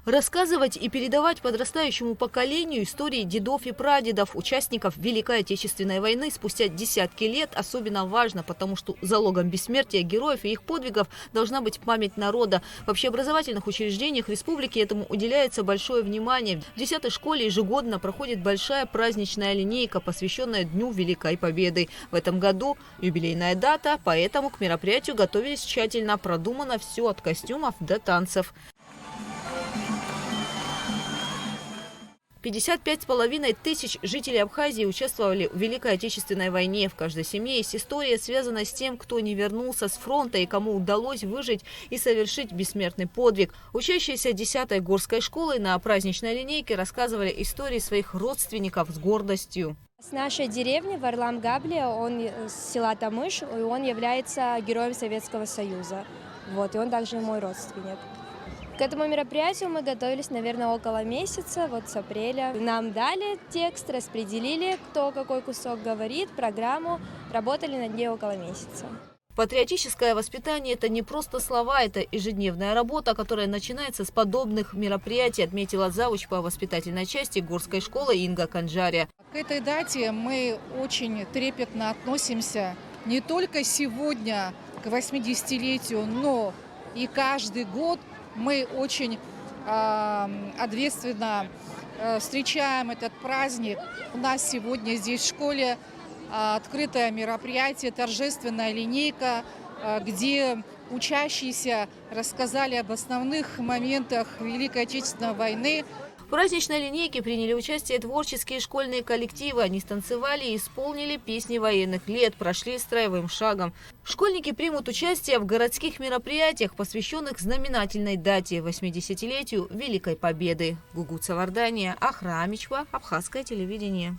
Рассказывать и передавать подрастающему поколению истории дедов и прадедов, участников Великой Отечественной войны спустя десятки лет особенно важно, потому что залогом бессмертия героев и их подвигов должна быть память народа. В общеобразовательных учреждениях республики этому уделяется большое внимание. В 10-й школе ежегодно проходит большая праздничная линейка, посвященная Дню Великой Победы. В этом году юбилейная дата, поэтому к мероприятию готовились тщательно, продумано все от костюмов до танцев. 55,5 тысяч жителей Абхазии участвовали в Великой Отечественной войне. В каждой семье есть история, связанная с тем, кто не вернулся с фронта и кому удалось выжить и совершить бессмертный подвиг. Учащиеся 10-й горской школы на праздничной линейке рассказывали истории своих родственников с гордостью. С нашей деревни Варлам Габли, он с села Тамыш, и он является героем Советского Союза. И он также мой родственник. К этому мероприятию мы готовились, наверное, около месяца, с апреля. Нам дали текст, распределили, кто какой кусок говорит, программу. Работали над ней около месяца. Патриотическое воспитание – это не просто слова, это ежедневная работа, которая начинается с подобных мероприятий, отметила завуч по воспитательной части горской школы Инга Канджаря. К этой дате мы очень трепетно относимся не только сегодня к 80-летию, но и каждый год. Мы очень ответственно встречаем этот праздник. У нас сегодня здесь в школе открытое мероприятие, торжественная линейка, где учащиеся рассказали об основных моментах Великой Отечественной войны. В праздничной линейке приняли участие творческие школьные коллективы. Они станцевали и исполнили песни военных лет, прошли строевым шагом. Школьники примут участие в городских мероприятиях, посвященных знаменательной дате – 80-летию Великой Победы. Гугут Савардания, Ахра Амичва, Абхазское телевидение.